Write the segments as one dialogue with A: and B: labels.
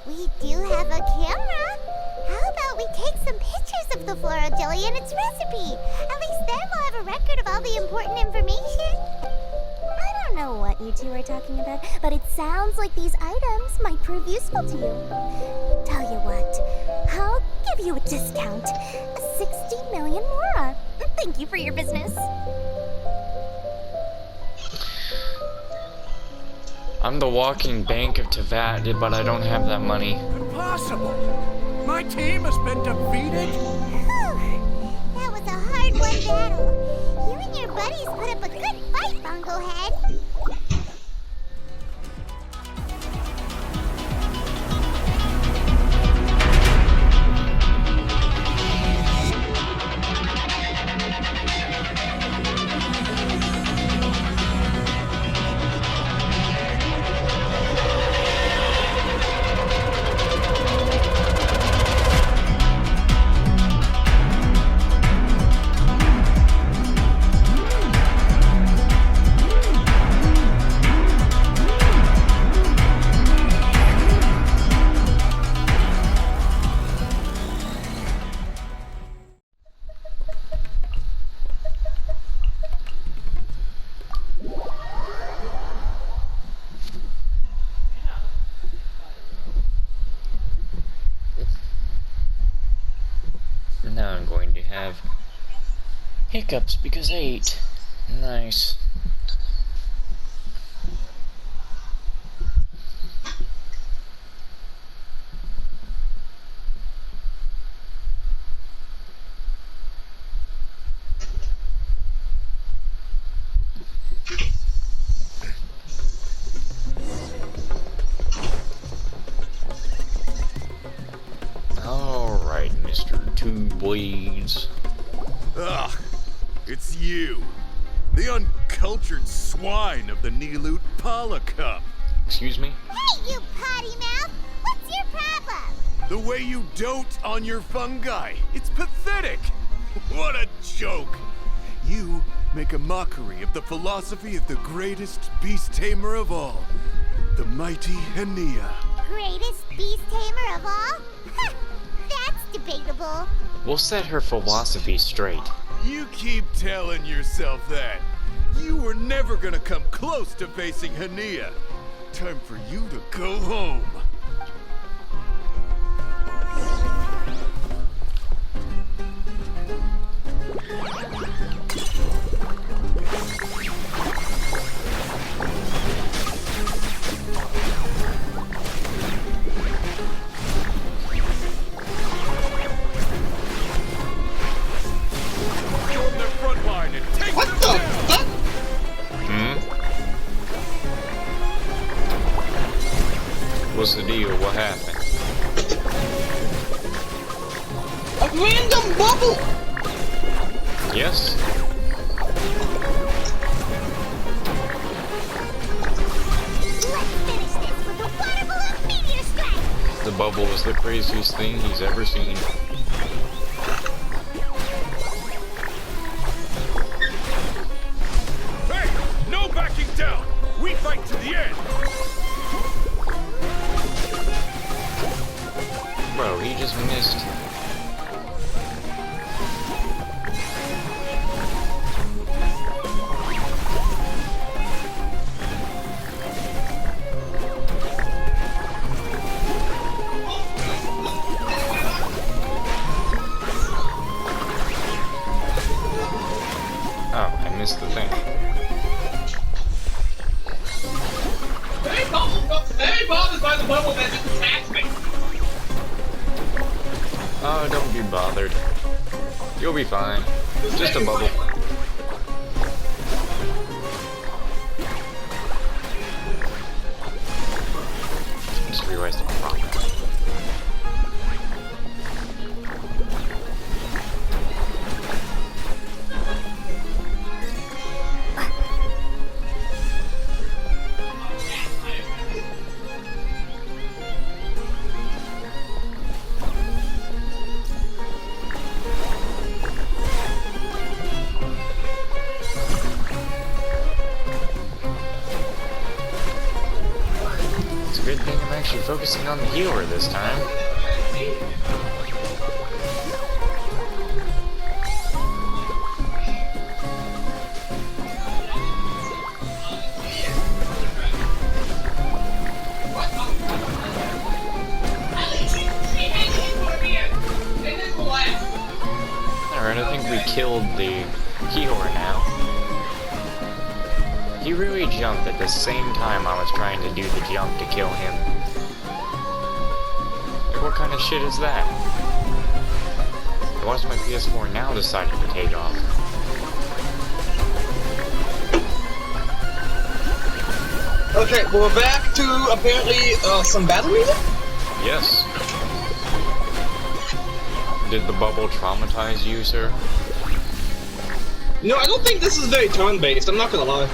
A: We do have a camera. How about we take some pictures of the floral jelly and its recipe? At least then we'll have a record of all the important information. I don't know what you two are talking about, but it sounds like these items might prove useful to you. Tell you what, I'll give you a discount. 60 million mora. Thank you for your business.
B: I'm the walking bank of Tevat, but I don't have that money.
C: Impossible! My team has been defeated?
A: Whew. That was a hard-won battle. You and your buddies put up a good fight, Bongo Head.
B: Now I'm going to have hiccups because I ate. Nice. Alright, Mr. Two Blades.
C: Ugh, it's you. The uncultured swine of the Nilut Pala Cup.
B: Excuse me?
A: Hey, you potty mouth! What's your problem?
C: The way you dote on your fungi. It's pathetic. What a joke. You make a mockery of the philosophy of the greatest beast tamer of all, the mighty haniyyah.
A: Greatest beast tamer of all? Ha! That's debatable.
B: We'll set her philosophy straight.
C: You keep telling yourself that. You were never gonna come close to facing haniyyah. Time for you to go home.
D: What the fuck?
B: What's the deal? What happened?
D: A random bubble!
B: Yes?
A: Let's finish this with a water balloon meteor strike!
B: The bubble is the craziest thing he's ever seen.
C: Hey, no backing down. We fight to the end.
B: Bro, he just missed. Oh, I missed the thing.
D: Very bothered by the bubble that just attacked me.
B: Oh, don't be bothered. You'll be fine. Just a bubble. Just realized I'm wrong. good thing I'm actually focusing on the healer this time. Alright, I think we killed the healer now. He really jumped at the same time I was trying to do the jump to kill him. Like, what kind of shit is that? Why does my PS4 now decided to take off?
D: Okay, well, we're back to apparently some battle music?
B: Yes. Did the bubble traumatize you, sir?
D: No, I don't think this is very turn-based, I'm not gonna lie.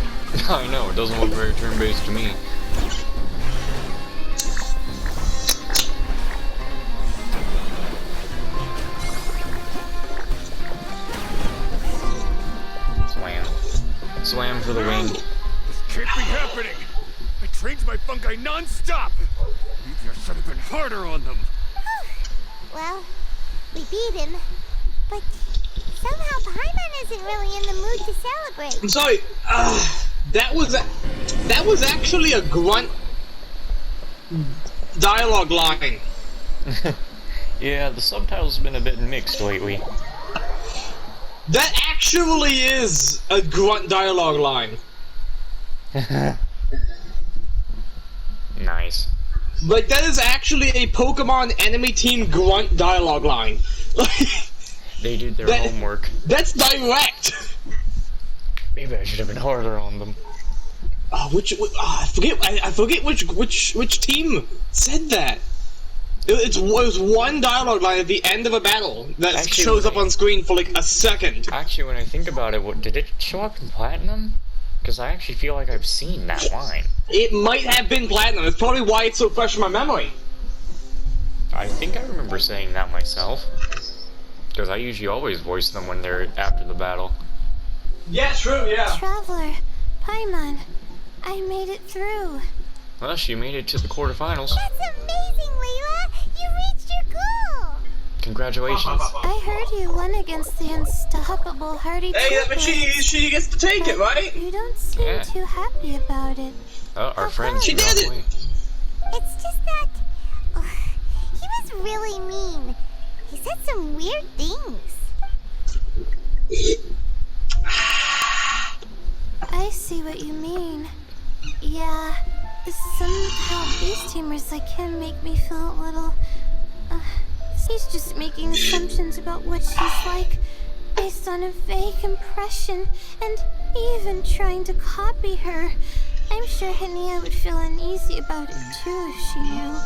B: I know, it doesn't look very turn-based to me. Slam. Slam for the win.
C: This can't be happening! I trained my fungi non-stop! Maybe I should have been harder on them!
A: Well, we beat him, but somehow Paimon isn't really in the mood to celebrate.
D: I'm sorry, that was actually a grunt dialogue line.
B: Yeah, the subtitles have been a bit mixed lately.
D: That actually is a grunt dialogue line.
B: Nice.
D: Like, that is actually a Pokemon enemy team grunt dialogue line.
B: They did their homework.
D: That's direct!
B: Maybe I should have been harder on them.
D: I forget which team said that. It was one dialogue line at the end of a battle that
B: Actually,
D: shows up on screen for like a second.
B: Actually, when I think about it, did it show up in Platinum? Because I actually feel like I've seen that line.
D: It might have been Platinum. It's probably why it's so fresh in my memory.
B: I think I remember saying that myself. Because I usually always voice them when they're after the battle.
D: Yeah, true, yeah.
A: Traveler, Paimon, I made it through.
B: Well, she made it to the quarterfinals.
A: That's amazing, Leela! You reached your goal!
B: Congratulations.
A: I heard you won against the unstoppable Hardy
D: Hey, that means she gets to take it, right?
A: You don't seem
B: Yeah.
A: too happy about it.
B: Oh, our friends.
D: She did it!
B: away.
A: It's just that... he was really mean. He said some weird things. I see what you mean. Yeah, somehow Beast Tamers like him make me feel a little... he's just making assumptions about what she's like, based on a vague impression, and even trying to copy her. I'm sure haniyyah would feel uneasy about it too if she knew.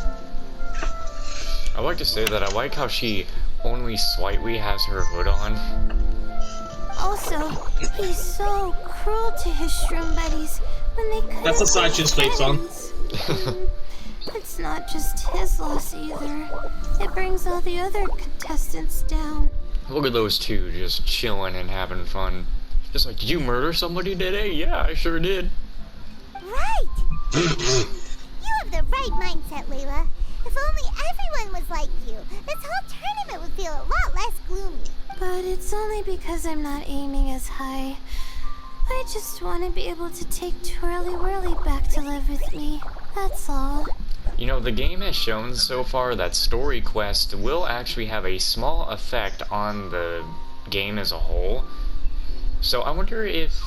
B: I like to say that I like how she only slightly has her hood on.
A: Also, he's so cruel to his shroom buddies when they couldn't.
D: That's the side she sleeps on.
A: It's not just his loss either. It brings all the other contestants down.
B: Look at those two just chilling and having fun. Just like, did you murder somebody today? Yeah, I sure did.
A: Right! You have the right mindset, Leela. If only everyone was like you, this whole tournament would feel a lot less gloomy. But it's only because I'm not aiming as high. I just want to be able to take Twirly Whirly back to live with me. That's all.
B: You know, the game has shown so far that story quest will actually have a small effect on the game as a whole. So I wonder if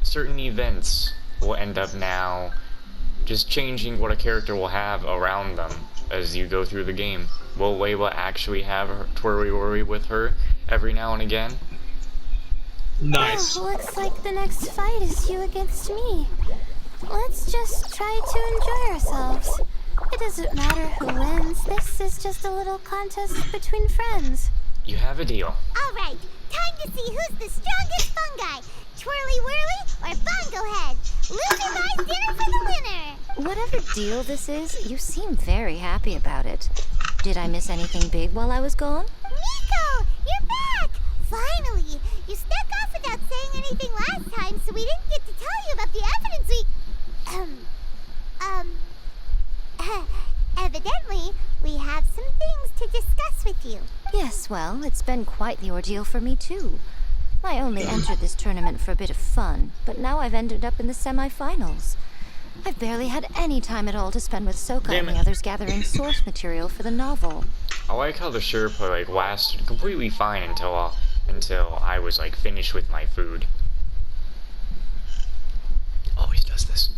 B: certain events will end up now just changing what a character will have around them as you go through the game. Will Layla actually have her Twirly Whirly with her every now and again?
D: Nice.
A: Oh, looks like the next fight is you against me. Let's just try to enjoy ourselves. It doesn't matter who wins. This is just a little contest between friends.
B: You have a deal.
A: All right, time to see who's the strongest fungi. Twirly Whirly or Bongo Head. Loser buys dinner for the winner.
E: Whatever deal this is, you seem very happy about it. Did I miss anything big while I was gone?
A: Miko, you're back! Finally! You snuck off without saying anything last time, so we didn't get to tell you about the evidence we... with you.
E: Yes, well, it's been quite the ordeal for me, too. I only entered this tournament for a bit of fun, but now I've ended up in the semi-finals. I've barely had any time at all to spend with Soka
B: Damn
E: and the
B: it.
E: others gathering source material for the novel.
B: I like how the Sherpa like lasted completely fine until I was like finished with my food. Always does this.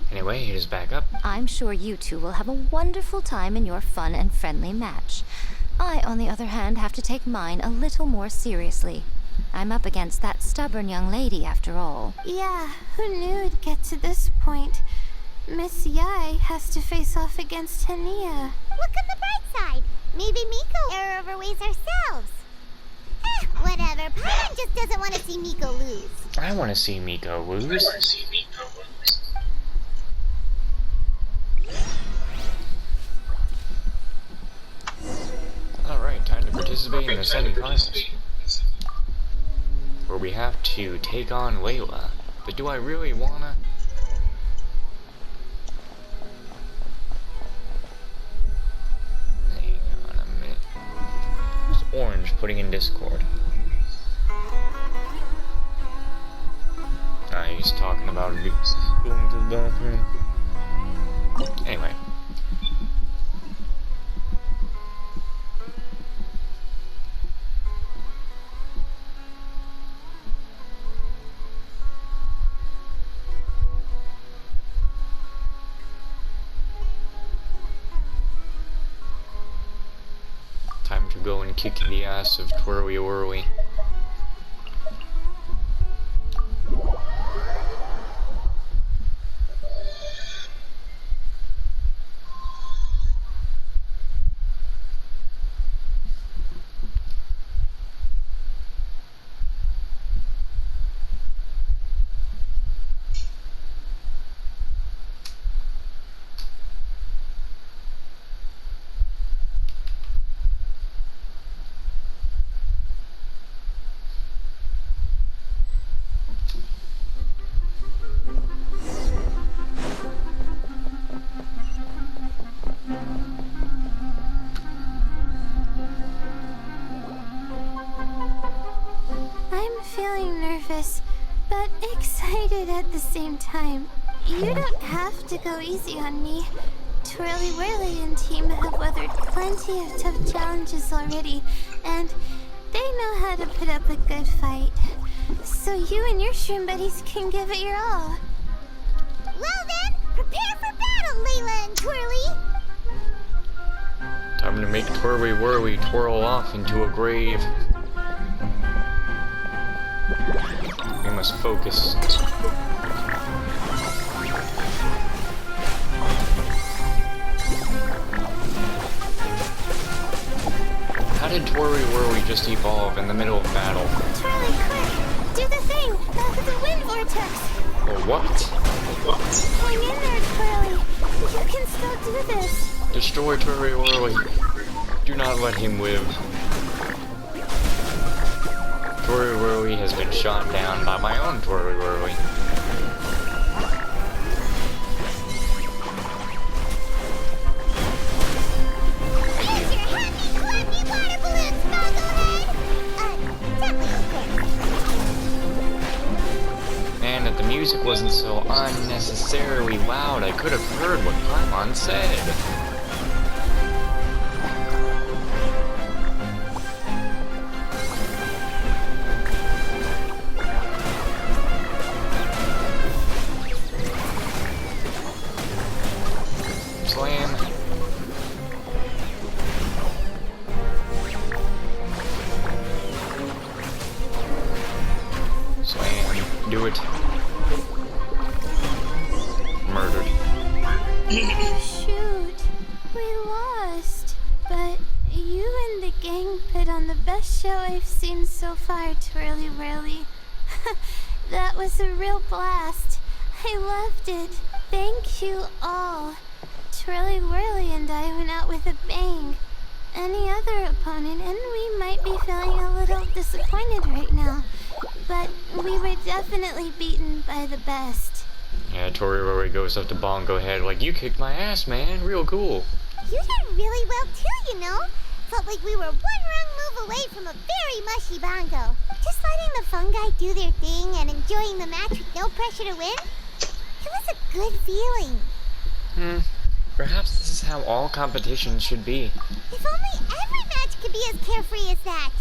B: Anyway, it is back up.
E: I'm sure you two will have a wonderful time in your fun and friendly match. I, on the other hand, have to take mine a little more seriously. I'm up against that stubborn young lady, after all.
F: Yeah, who knew it'd get to this point? Miss Yai has to face off against haniyyah.
A: Look on the bright side. Maybe Miko overweighs ourselves. Whatever. Paimon just doesn't want to see Miko lose.
B: I want to see Miko lose. Alright, time to participate in the semi-finals, where we have to take on Layla. But do I really wanna? Hang on a minute. Who's Orange putting in Discord? He's talking about going to the bathroom. Anyway. Time to go and kick the ass of Twirly Whirly.
F: I'm feeling nervous, but excited at the same time. You don't have to go easy on me. Twirly Whirly and team have weathered plenty of tough challenges already, and they know how to put up a good fight. So you and your shroom buddies can give it your all.
A: Well then, prepare for battle, Layla and Twirly.
B: Time to make Twirly Whirly twirl off into a grave. We must focus. How did Twirly Whirly just evolve in the middle of battle?
F: Twirly, quick! Do the thing! The wind vortex!
B: Oh, what?
F: Hang in there, Twirly! You can still do this!
B: Destroy Twirly Whirly. Do not let him live. Twirly Whirly has been shot down by my own Twirly Whirly.
A: Here's your happy, clappy water balloons, Mugglehead! Definitely, of course.
B: Man, if the music wasn't so unnecessarily loud, I could have heard what Paimon said. Slam. Slam. Do it. Murdered.
F: Shoot, we lost. But you and the gang put on the best show I've seen so far, Twirly Whirly. That was a real blast. I loved it. Thank you all. Twirly Whirly and I went out with a bang. Any other opponent, and we might be feeling a little disappointed right now. But we were definitely beaten by the best.
B: Yeah, Tori Rory goes up to Bongo Head like, you kicked my ass, man. Real cool.
A: You did really well too, you know. felt like we were one wrong move away from a very mushy bongo. Just letting the fungi do their thing and enjoying the match with no pressure to win, it was a good feeling.
B: Perhaps this is how all competitions should be.
A: If only every match could be as carefree as that.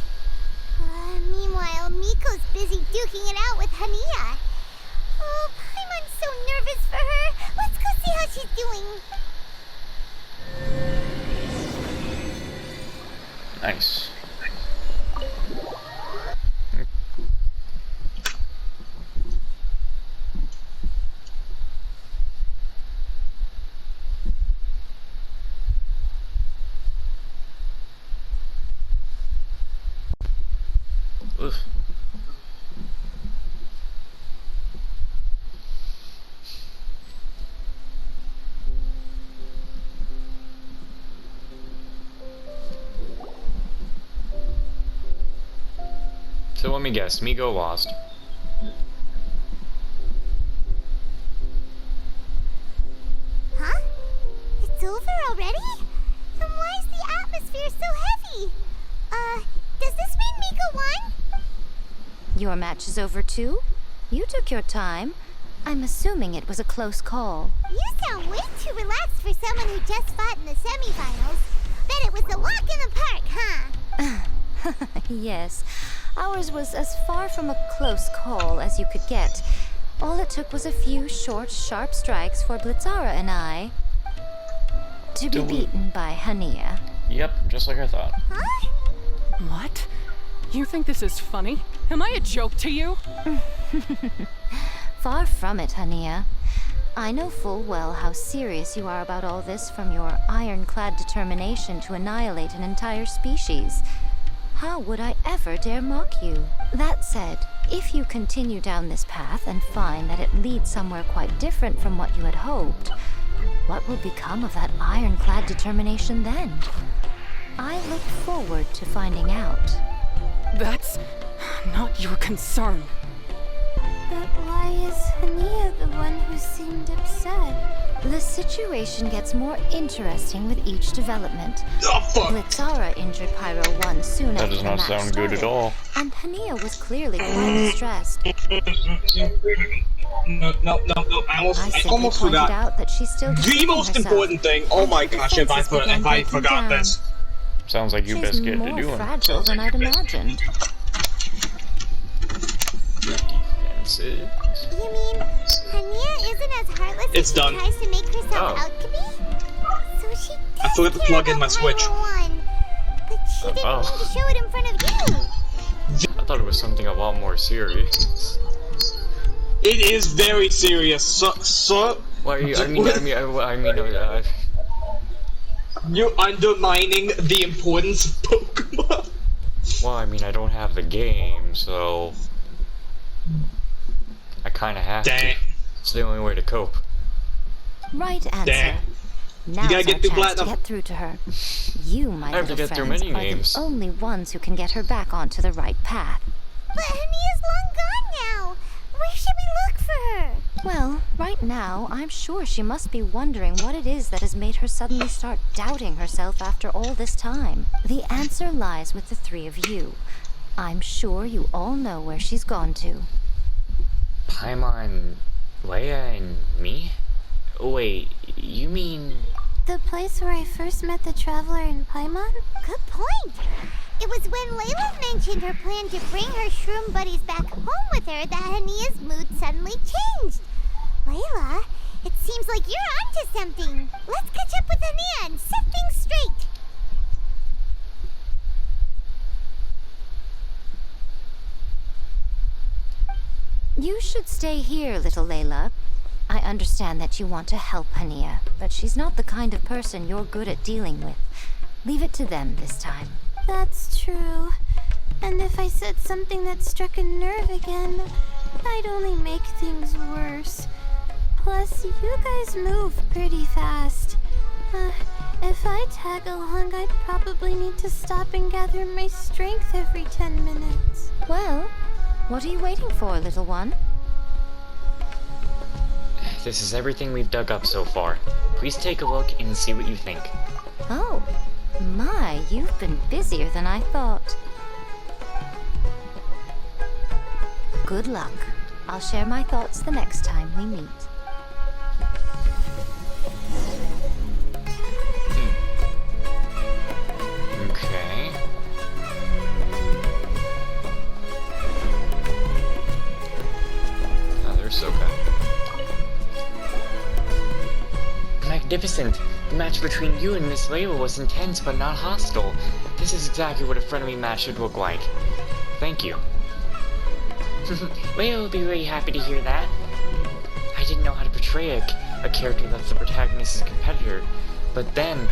A: Meanwhile, Miko's busy duking it out with Haniyyah. Oh, Paimon's so nervous for her. Let's go see how she's doing.
B: Nice. Oof. So let me guess, Miko lost.
A: Huh? It's over already? Then why is the atmosphere so heavy? Does this mean Miko won?
E: Your match is over too? You took your time. I'm assuming it was a close call.
A: You sound way too relaxed for someone who just fought in the semifinals. Bet it was a walk in the park, huh?
E: Yes, ours was as far from a close call as you could get. All it took was a few short, sharp strikes for Blitzara and I to be beaten by Haniyyah.
B: Yep, just like I thought.
A: Huh?
G: What? You think this is funny? Am I a joke to you?
E: Far from it, Haniyyah. I know full well how serious you are about all this from your ironclad determination to annihilate an entire species. How would I ever dare mock you? That said, if you continue down this path and find that it leads somewhere quite different from what you had hoped, what will become of that ironclad determination then? I look forward to finding out.
G: That's not your concern.
F: But why is Haniyyah the one who seemed upset?
E: The situation gets more interesting with each development.
D: Oh, fuck!
E: Blitzara injured Pyro 1 soon
B: That
E: after
B: does
E: the
B: not
E: match
B: sound good at
E: started,
B: all.
E: and Haniyyah was clearly quite distressed.
D: No, I
E: simply
D: almost
E: pointed
D: forgot.
E: out that she's still
D: The
E: defending
D: most
E: herself.
D: important thing. Oh my
E: The
D: gosh, if I
E: defenses began breaking
D: forgot
E: down.
D: this.
B: Sounds like you
E: She's
B: best get to
E: more
B: doing.
E: fragile than I'd imagined.
B: Defenses.
A: You mean Haniyyah isn't as heartless
D: It's
A: as
D: done.
A: she tries to make herself
B: Oh.
A: out to be? So she
D: I
A: does
D: forgot to
A: care
D: plug in
A: about
D: my Switch.
A: Pyro 1, but she didn't
B: Oh.
A: mean to show it in front of you.
B: I thought it was something a lot more serious.
D: It is very serious. So
B: Why are you?
D: you're undermining the importance of Pokemon.
B: Well, I mean, I don't have the game, so I kind of have
D: Dang.
B: to. It's the only way to cope.
E: Right answer.
D: Dang.
E: Now's
D: gotta
E: our
D: get through
E: chance to
D: platinum.
E: get through to her. You, my
B: I have to
E: little
B: get through
E: friends,
B: many
E: are
B: games.
E: the only ones who can get her back onto the right path.
A: But Haniyyah's long gone now. Where should we look for her?
E: Well, right now, I'm sure she must be wondering what it is that has made her suddenly start doubting herself after all this time. The answer lies with the three of you. I'm sure you all know where she's gone to.
B: Paimon, Leia, and me? Oh, wait, you mean...
F: The place where I first met the traveler in Paimon?
A: Good point. It was when Layla mentioned her plan to bring her shroom buddies back home with her that Haniyyah's mood suddenly changed. Layla, it seems like you're onto something. Let's catch up with Haniyyah and set things straight.
E: You should stay here, little Layla. I understand that you want to help Haniyyah, but she's not the kind of person you're good at dealing with. Leave it to them this time.
F: That's true. And if I said something that struck a nerve again, I'd only make things worse. Plus, you guys move pretty fast. If I tag along, I'd probably need to stop and gather my strength every 10 minutes.
E: Well, what are you waiting for, little one?
B: This is everything we've dug up so far. Please take a look and see what you think.
E: Oh, My, you've been busier than I thought. Good luck. I'll share my thoughts the next time we meet.
B: Okay. Oh, there's Soka. Magnificent! The match between you and Miss Layla was intense but not hostile. This is exactly what a friendly match should look like. Thank you. Layla will be really happy to hear that. I didn't know how to portray a character that's the protagonist's competitor, but then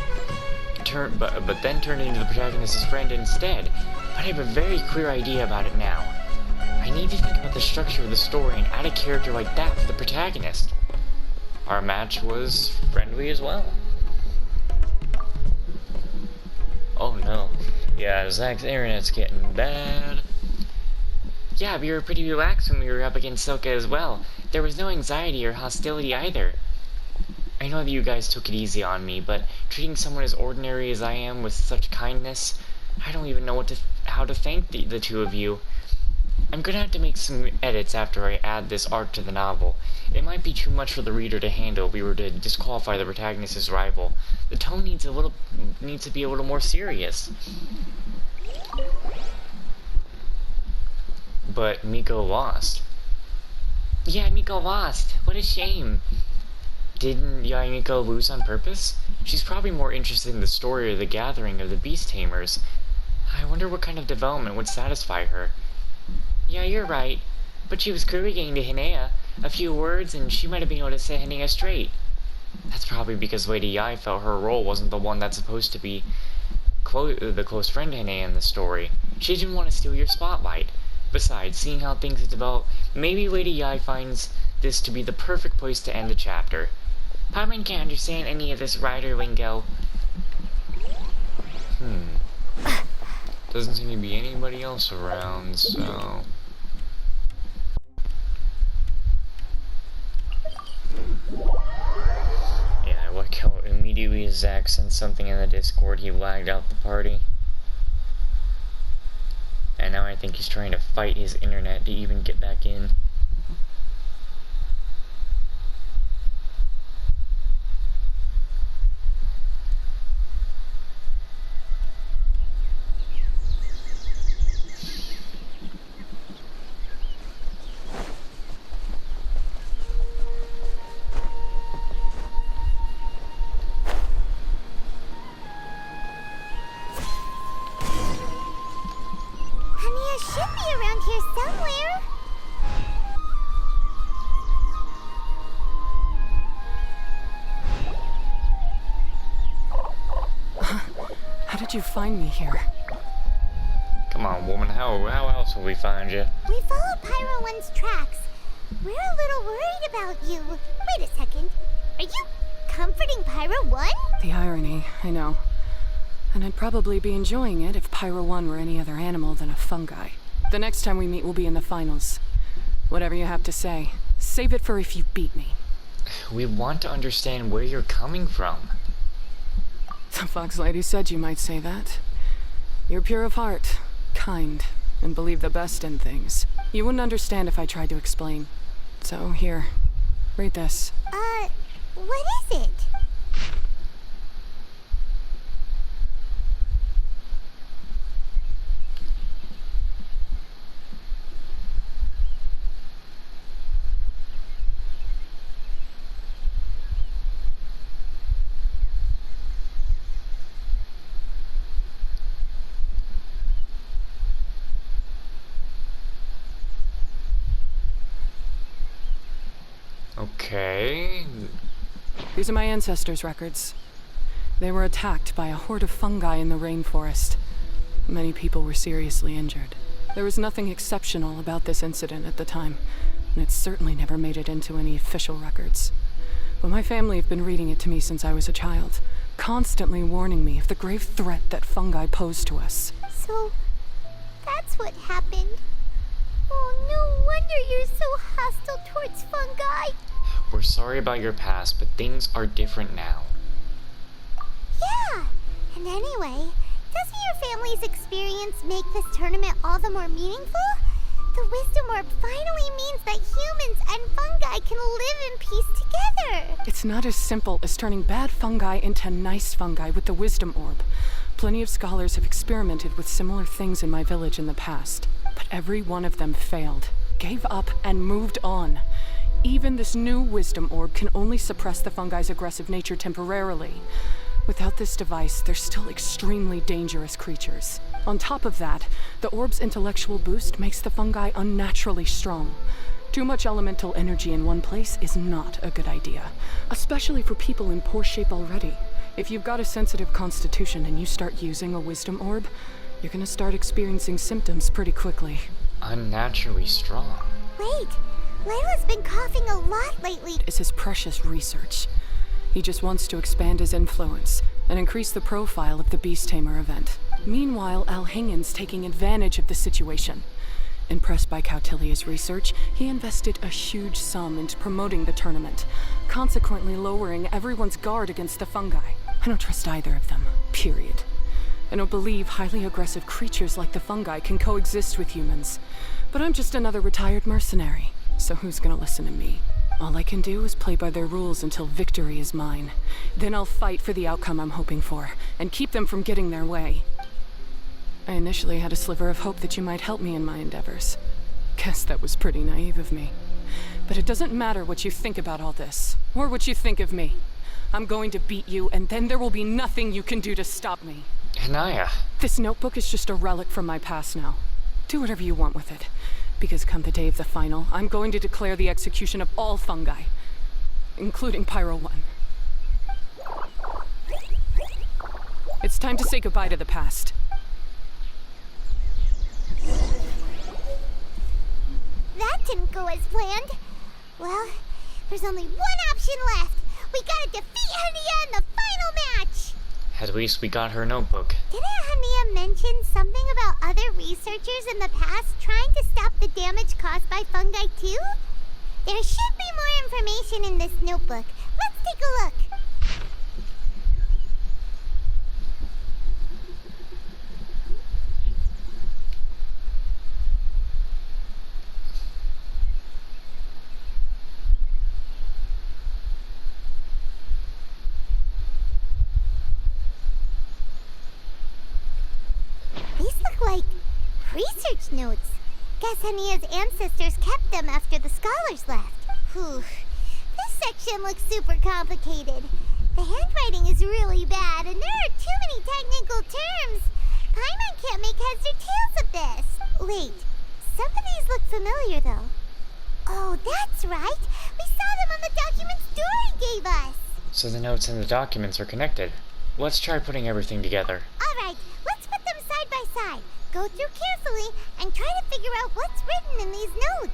B: turned into the protagonist's friend instead. But I have a very clear idea about it now. I need to think about the structure of the story and add a character like that for the protagonist. Our match was friendly as well. Oh no. Yeah, Zach's internet's getting bad. Yeah, we were pretty relaxed when we were up against Soka as well. There was no anxiety or hostility either. I know that you guys took it easy on me, but treating someone as ordinary as I am with such kindness, I don't even know how to thank the two of you. I'm gonna have to make some edits after I add this arc to the novel. It might be too much for the reader to handle if we were to disqualify the protagonist's rival. The tone needs to be a little more serious. But Miko lost. Yeah, Miko lost. What a shame. Didn't Miko lose on purpose? She's probably more interested in the story of the gathering of the beast tamers. I wonder what kind of development would satisfy her. Yeah, you're right. But she was clearly getting to Haniyyah. A few words and she might have been able to set Haniyyah straight. That's probably because Lady Yai felt her role wasn't the one that's supposed to be the close friend to Haniyyah in the story. She didn't want to steal your spotlight. Besides, seeing how things have developed, maybe Lady Yai finds this to be the perfect place to end the chapter. Paimon can't understand any of this writer lingo. Doesn't seem to be anybody else around, so... Yeah, I like how immediately as Zach sent something in the Discord, he lagged out the party. And now I think he's trying to fight his internet to even get back in.
A: Haniyyah should be around here somewhere.
G: How did you find me here?
B: Come on, woman, how else will we find you?
A: We followed Pyro 1's tracks. We're a little worried about you. Wait a second. Are you comforting Pyro 1?
G: The irony, I know. And I'd probably be enjoying it if Pyro 1 were any other animal than a fungi. The next time we meet will be in the finals. Whatever you have to say, save it for if you beat me.
B: We want to understand where you're coming from.
G: The Fox Lady said you might say that. You're pure of heart, kind, and believe the best in things. You wouldn't understand if I tried to explain. So here, read this.
A: What is it?
B: Okay.
G: These are my ancestors' records. They were attacked by a horde of fungi in the rainforest. Many people were seriously injured. There was nothing exceptional about this incident at the time, and it certainly never made it into any official records. But my family have been reading it to me since I was a child, constantly warning me of the grave threat that fungi pose to us.
A: So, that's what happened. Oh, no wonder you're so hostile towards fungi.
B: We're sorry about your past, but things are different now.
A: Yeah, And anyway, doesn't your family's experience make this tournament all the more meaningful? The Wisdom Orb finally means that humans and fungi can live in peace together.
G: It's not as simple as turning bad fungi into nice fungi with the Wisdom Orb. Plenty of scholars have experimented with similar things in my village in the past, but every one of them failed, gave up, and moved on. Even this new Wisdom Orb can only suppress the fungi's aggressive nature temporarily. Without this device, they're still extremely dangerous creatures. On top of that, the orb's intellectual boost makes the fungi unnaturally strong. Too much elemental energy in one place is not a good idea, especially for people in poor shape already. If you've got a sensitive constitution and you start using a Wisdom Orb, you're gonna start experiencing symptoms pretty quickly.
B: Unnaturally strong.
A: Wait, Layla's been coughing a lot lately.
G: It's his precious research. He just wants to expand his influence and increase the profile of the Beast Tamer event. Meanwhile, Alhingen's taking advantage of the situation. Impressed by Cautilia's research, he invested a huge sum into promoting the tournament, consequently lowering everyone's guard against the fungi. I don't trust either of them, period. I don't believe highly aggressive creatures like the fungi can coexist with humans. But I'm just another retired mercenary, so who's gonna listen to me? All I can do is play by their rules until victory is mine. Then I'll fight for the outcome I'm hoping for, and keep them from getting their way. I initially had a sliver of hope that you might help me in my endeavors. Guess that was pretty naive of me. But it doesn't matter what you think about all this, or what you think of me. I'm going to beat you, and then there will be nothing you can do to stop me.
B: Haniyyah.
G: This notebook is just a relic from my past now. Do whatever you want with it. Because come the day of the final, I'm going to declare the execution of all fungi, including Pyro 1. It's time to say goodbye to the past.
A: That didn't go as planned. Well, there's only one option left. We gotta defeat Haniyyah in the final match!
B: At least we got her notebook.
A: Didn't Haniyyah mention something about other researchers in the past trying to stop the damage caused by fungi too? There should be more information in this notebook. Let's take a look. These look like research notes. Guess Haniyyah's ancestors kept them after the scholars left. Whew. This section looks super complicated. The handwriting is really bad, and there are too many technical terms. Paimon can't make heads or tails of this. Wait, some of these look familiar, though. Oh, that's right. We saw them on the documents Dory gave us.
B: So the notes and the documents are connected. Let's try putting everything together.
A: All right, let's put them side by side. Go through carefully and try to figure out what's written in these notes.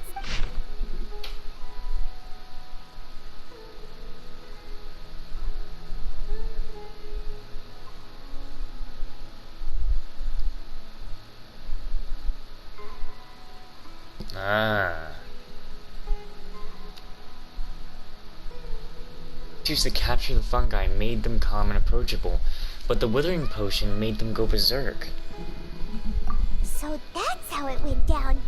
B: Used to capture the fungi made them calm and approachable, but the withering potion made them go berserk.
A: So that's how it went down.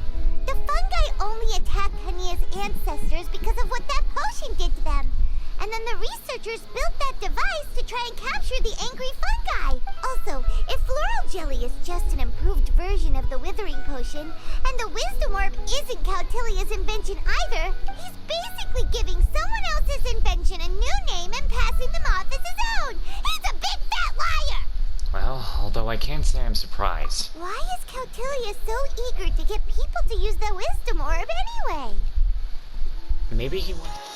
A: The fungi only attacked Haniyyah's ancestors because of what that potion did to them. And then the researchers built that device to try and capture the angry fungi. Also, if floral jelly is just an improved version of the withering potion, and the wisdom orb isn't Cautilia's invention either, he's basically giving someone else's invention a new name and passing them off as his own. He's a big fat liar!
B: Well, although I can't say I'm surprised.
A: Why is Cautilia so eager to get people to use the wisdom orb anyway?
B: Maybe he wants...